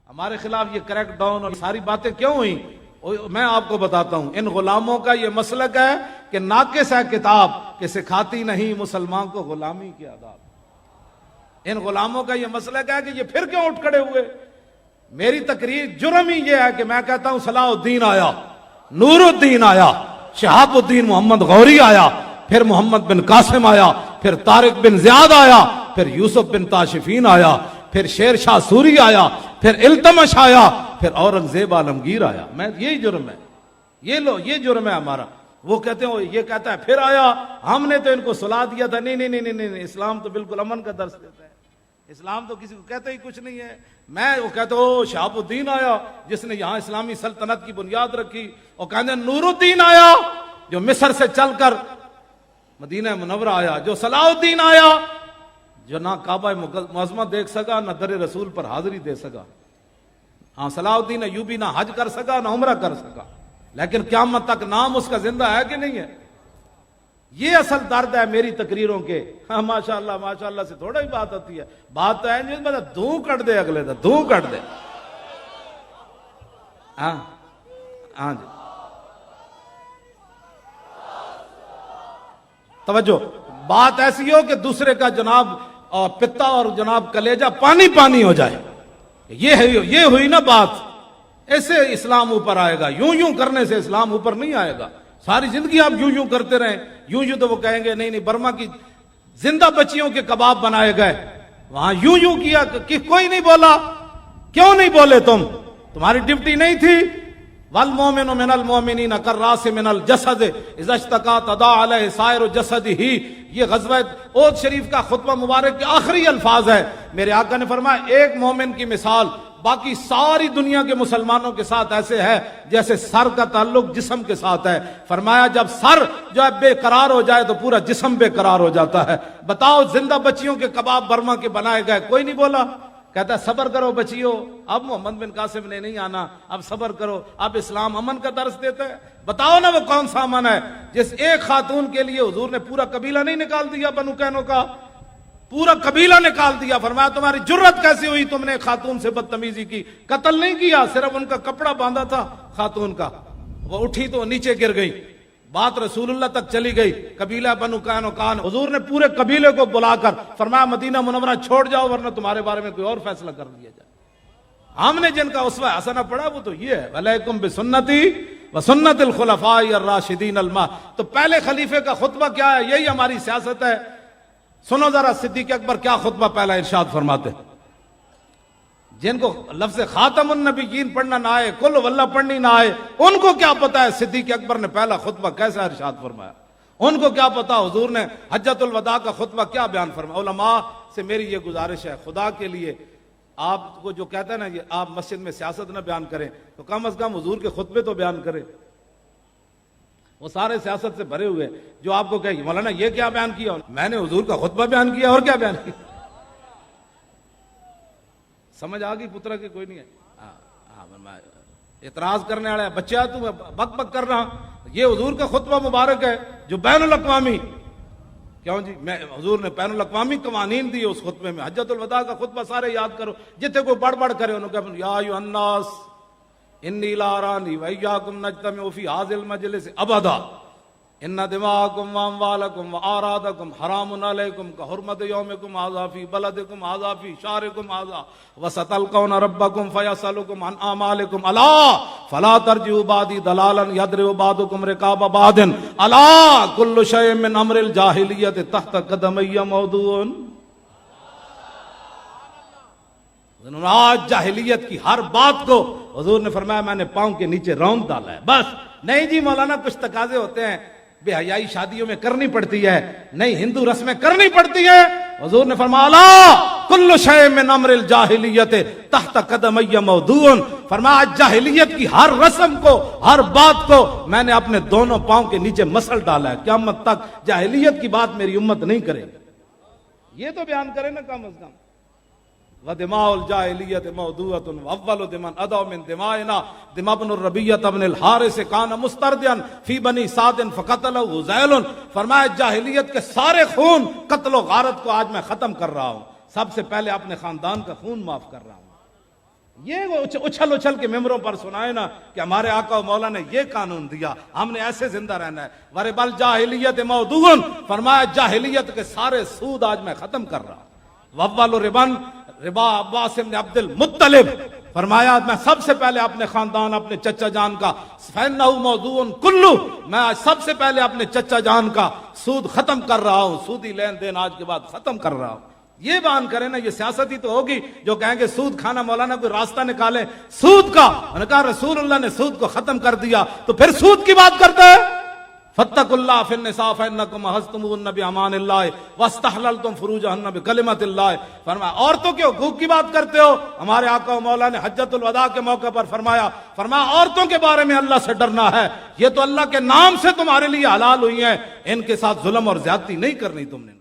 ہمارے خلاف یہ کریک ڈاؤن اور ساری باتیں کیوں ہوئی؟ میں آپ کو بتاتا ہوں. ان غلاموں کا یہ مسلک ہے کہ ناقص ہے کتاب کہ سکھاتی نہیں مسلمان کو غلامی کے آداب. ان غلاموں کا یہ مسلک ہے کہ یہ پھر کیوں اٹھ کھڑے ہوئے؟ میری تقریر جرم ہی یہ ہے کہ میں کہتا ہوں صلاح الدین آیا، نور الدین آیا، شہاب الدین محمد غوری آیا، پھر محمد بن قاسم آیا، پھر طارق بن زیاد آیا، پھر یوسف بن تاشفین آیا، پھر شیر شاہ سوری آیا، پھر التمش آیا، پھر اورنگزیب عالمگیر آیا. میں یہی جرم ہے، یہ جرم ہے ہمارا. وہ کہتے ہیں یہ کہتا ہے پھر آیا، ہم نے تو ان کو سلا دیا تھا. نہیں، اسلام تو بالکل امن کا درس دیتا ہے. اسلام تو کسی کو کہتا ہی کچھ نہیں ہے. میں وہ کہتا ہوں شہاب الدین آیا جس نے یہاں اسلامی سلطنت کی بنیاد رکھی، اور کہتے ہیں نور الدین آیا جو مصر سے چل کر مدینہ منورہ آیا، جو صلاح الدین آیا جو نہ کعبہ معظمہ دیکھ سکا نہ در رسول پر حاضری دے سکا. ہاں صلاح الدین ایوبی نہ حج کر سکا نہ عمرہ کر سکا، لیکن قیامت تک نام اس کا زندہ ہے کہ نہیں ہے؟ یہ اصل درد ہے میری تقریروں کے. ہاں ماشاءاللہ سے تھوڑا ہی بات ہوتی ہے. بات تو ہے جس میں دھوں کٹ دے، اگلے دھوں کٹ دے. ہاں جی توجہ. بات ایسی ہو کہ دوسرے کا جناب پتا اور جناب کلیجہ پانی ہو جائے. یہ ہوئی نا بات. ایسے اسلام اوپر آئے گا. یوں کرنے سے اسلام اوپر نہیں آئے گا. ساری زندگی آپ یوں کرتے رہیں. یوں تو وہ کہیں گے نہیں برما کی زندہ بچیوں کے کباب بنائے گئے. وہاں یوں کیا کہ کوئی نہیں بولا. کیوں نہیں بولے تمہاری ڈیوٹی نہیں تھی؟ والمؤمن من المؤمنین کالراس من الجسد اذا اشتکا تداعی علیہ سائر جسدہ. یہ غزوہ احد شریف کا خطبہ مبارک کے آخری الفاظ ہے. میرے آقا نے فرمایا ایک مومن کی مثال باقی ساری دنیا کے مسلمانوں کے ساتھ ایسے ہے جیسے سر کا تعلق جسم کے ساتھ ہے. فرمایا جب سر جو ہے بے قرار ہو جائے تو پورا جسم بے قرار ہو جاتا ہے. بتاؤ زندہ بچیوں کے کباب برما کے بنائے گئے، کوئی نہیں بولا. کہتا ہے صبر کرو بچیو، اب محمد بن قاسم نے نہیں آنا، اب صبر کرو. اب اسلام امن کا درس دیتا ہے. بتاؤ نا وہ کون سا امن ہے جس ایک خاتون کے لیے حضور نے پورا قبیلہ نہیں نکال دیا؟ بنو کینو کا پورا قبیلہ نکال دیا. فرمایا تمہاری جرت کیسی ہوئی، تم نے خاتون سے بدتمیزی کی؟ قتل نہیں کیا، صرف ان کا کپڑا باندھا تھا خاتون کا. وہ اٹھی تو نیچے گر گئی. بات رسول اللہ تک چلی گئی. قبیلہ بنو قینقاع، حضور نے پورے قبیلے کو بلا کر فرمایا مدینہ منورہ چھوڑ جاؤ ورنہ تمہارے بارے میں کوئی اور فیصلہ کر دیا جائے. ہم نے جن کا اسوہ حسنہ پڑھا وہ تو یہ ہے علیکم بسنتی وسنت الخلفاء الراشدین تو پہلے خلیفے کا خطبہ کیا ہے؟ یہی ہماری سیاست ہے. سنو ذرا صدیق اکبر کیا خطبہ پہلا ارشاد فرماتے. جن کو لفظ خاتم النبیین پڑھنا نہ آئے، کل واللہ پڑھنی نہ آئے، ان کو کیا پتا ہے صدیق اکبر نے پہلا خطبہ کیسا ارشاد فرمایا؟ ان کو کیا پتا حضور نے حجۃ الوداع کا خطبہ کیا بیان فرمایا؟ علماء سے میری یہ گزارش ہے خدا کے لیے، آپ کو جو کہتا ہے نا یہ آپ مسجد میں سیاست نہ بیان کریں تو کم از کم حضور کے خطبے تو بیان کریں. وہ سارے سیاست سے بھرے ہوئے جو آپ کو کہے مولانا یہ کیا بیان کیا؟ میں نے حضور کا خطبہ بیان کیا اور کیا بیان کیا. سمجھ آ گئی پترا کی کوئی نہیں ہے. اعتراض کرنے والے بچہ تو بک کر رہا، یہ حضور کا خطبہ مبارک ہے جو بین الاقوامی. کیوں جی؟ میں حضور نے بین الاقوامی قوانین دی اس خطبے میں. حجۃ الوداع کا خطبہ سارے یاد کرو، جتنے کوئی بڑھ کرے انہوں نے کہا یا ایھا الناس انی لا ارانی وایاکم نجتمع فی ھذا المجلس ابدا ان دماءکم واموالکم واعراضکم حرام علیکم کحرمت یومکم ھذا فی بلدکم ھذا فی شہرکم ھذا وستلقون ربکم فیسألکم عن اعمالکم الا فلا ترجعوا بعدی ضلالا یضرب بعضکم رقاب بعض الا کل شیء من امر الجاہلیۃ تحت قدمی موضوع. آج جاہلیت کی ہر بات کو حضور نے فرمایا میں نے پاؤں کے نیچے روند ڈالا ہے. بس نہیں جی مولانا کچھ تقاضے ہوتے ہیں، بے حیائی شادیوں میں کرنی پڑتی ہے، نہیں ہندو رسمیں کرنی پڑتی ہے. حضور نے فرمایا لا کل شیء من امر الجاہلیت تحت قدمی موضوع. فرمایا جاہلیت کی ہر رسم کو، ہر بات کو میں نے اپنے دونوں پاؤں کے نیچے مسل ڈالا ہے. قیامت تک جاہلیت کی بات میری امت نہیں کرے گی. یہ تو بیان کرے نا کم از کم. وَدِمَاءُ الْجَاهِلِيَّةِ مَوْضُوعَةٌ وَأَوَّلُ دِمَنْ أَدَوْ مِنْ دِمَائِنَا دِمَا بْنُ الرَّبِيَّةَ بْنِ الْحَارِثِ كَانَ مُسْتَرْدِيًا فِي بَنِي سَعْدٍ فَقَتَلَهُ ذَيْلٌ. فرمایا جاہلیت کے سارے خون قتل و غارت کو آج میں ختم کر رہا ہوں. سب سے پہلے اپنے خاندان کا خون معاف کر رہا ہوں. یہ وہ اچھل اچھل کے ممبروں پر سنائے نا کہ ہمارے آقا و مولا نے یہ قانون دیا، ہم نے ایسے زندہ رہنا ہے۔ وربل جاہلیت موضوع، فرمایا جاہلیت کے سارے سود آج میں ختم کر رہا ہوں۔ وَأَوَّلُ ربا عباس بن عبد المطلب، فرمایا میں سب سے پہلے اپنے خاندان، اپنے چچا جان کا، فَإِنَّهُ مَوْضُوعٌ كُلُّ، میں آج سب سے پہلے اپنے چچا جان کا سود ختم کر رہا ہوں، سودی لین دین آج کے بعد ختم کر رہا ہوں۔ یہ بیان کریں نا، یہ سیاست ہی تو ہوگی جو کہیں گے سود کھانا، مولانا کوئی راستہ نکالے سود کا۔ میں نے کہا رسول اللہ نے سود کو ختم کر دیا تو پھر سود کی بات کرتا ہے۔ فاتقوا اللہ فی النساء فانکم اخذتموهن بامان اللہ واستحللتم فروجهن بکلمۃ اللہ۔ فرمایا عورتوں کے حقوق کی بات کرتے ہو، ہمارے آقا و مولا نے حجۃ الوداع کے موقع پر فرمایا عورتوں کے بارے میں اللہ سے ڈرنا ہے، یہ تو اللہ کے نام سے تمہارے لیے حلال ہوئی ہیں، ان کے ساتھ ظلم اور زیادتی نہیں کرنی تم نے۔